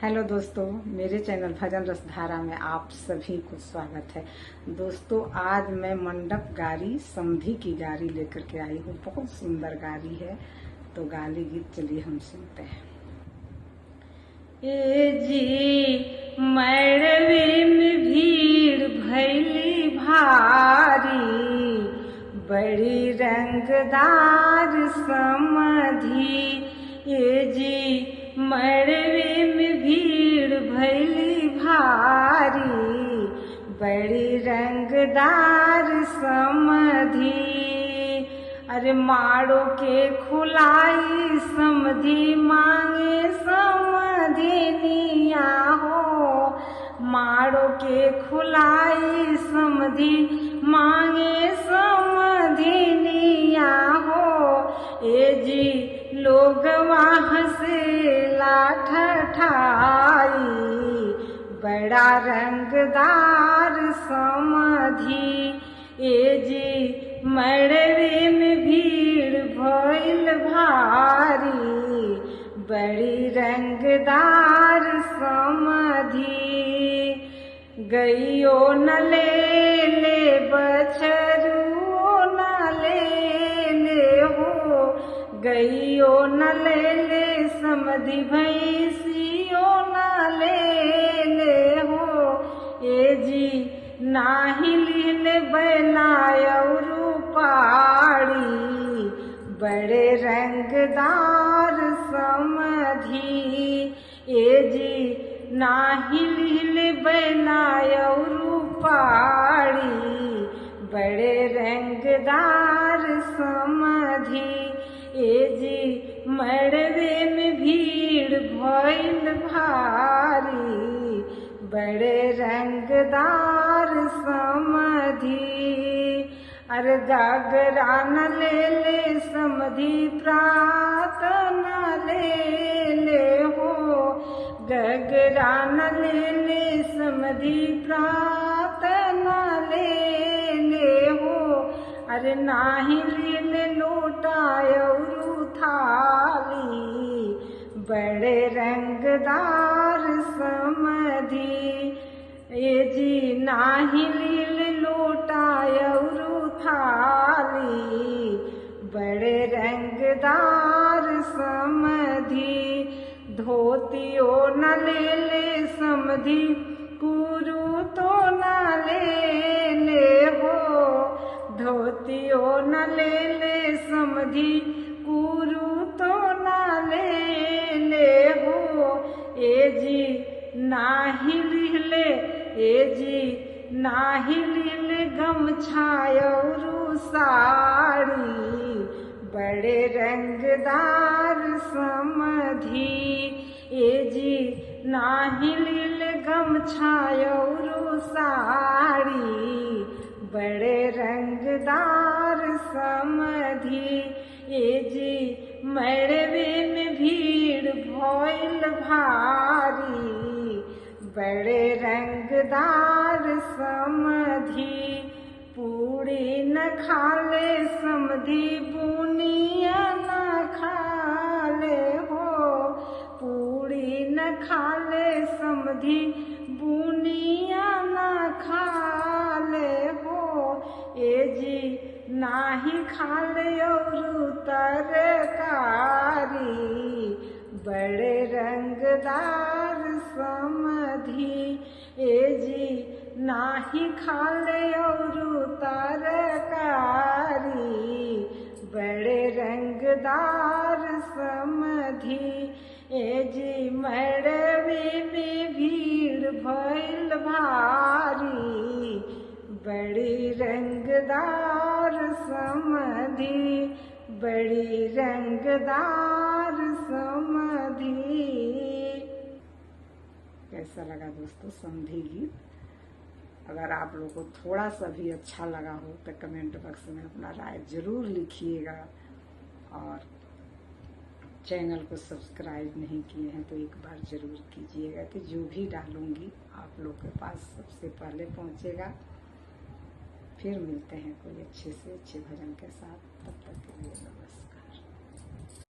Hello दोस्तों, मेरे channel भजन रसधारा में आप सभी को स्वागत है। दोस्तों, आज मैं मंडप गारी समधी की गारी लेकर के आई हूँ। बहुत सुंदर गारी है, तो गाली गीत चलिए हम सुनते हैं। ए जी मड़वे में भीड़ भैली भारी, बड़ी रंगदार समधी। ए जी मड़वे में भीड़ भैली भारी, बड़ी रंगदार समधी। अरे माड़ो के खुलाई समधी मांगे समधिनिया हो, माड़ो के खुलाई समधी मांगे समधिनिया हो। ए जी लोग हंसेला ठठाई, बड़ा रंगदार समधी। ए जी मड़वे में भीड़ भइल भारी, बड़ी रंगदार समधी। गइयो न ले ले बछरुओ न ले ले हो, गइयो न ले ले समधी भैंसियो न ले ले हो। ए जी नाही लीले बैलायरु पाड़ी, बड़े रंगदार समधी। ए जी नाही लीले बैलायरु पाड़ी, बड़े रंगदार समधी। ए जी मड़वे में भीड़ भइल भारी, बड़े रंगदार समधी। अरे घाघरा न ले ले समधी प्रार्थना ले ले हो, घाघरा न ले ले समधी प्रार्थना ले ले हो। अरे नाही ले लोटायरु थाली, बड़े रंगदार समधी। ए जी नाही लीले लोटायरु थाली, बड़े रंगदार समधी। धोतियो न ले ले समधी कुरु तो न ले ले हो, धोतियो न ले ले समधी कुरु तो न ले ले हो। ए जी नाही लीले, ए जी नाही लीले गमछायरु साड़ी, बड़े रंगदार समधी। ए जी नाही लीले गमछायरु साड़ी, बड़े रंगदार समधी। ए जी मड़वे में भीड़ भइल भारी, बड़े रंगदार समधी। पूड़ी न खाले समधी बुनिया न खाले हो, पूड़ी न खाले समधी बुनिया न खाले हो। ए जी नाही खाले और तरकारी, बड़े रंगदार समधी। ए जी नाही खाले और तरकारी, बड़े रंगदार समधी। ए जी मड़वे में भीड़ भइल भारी, बड़ी रंगदार समधी, बड़ी रंगदार समधी। कैसा लगा दोस्तों समधी गीत? अगर आप लोगों को थोड़ा सा भी अच्छा लगा हो तो कमेंट बॉक्स में अपना राय जरूर लिखिएगा, और चैनल को सब्सक्राइब नहीं किए हैं तो एक बार जरूर कीजिएगा, कि जो भी डालूंगी आप लोग के पास सबसे पहले पहुंचेगा। फिर मिलते हैं कोई अच्छे से अच्छे भजन के साथ, तब तक के लिए नमस्कार।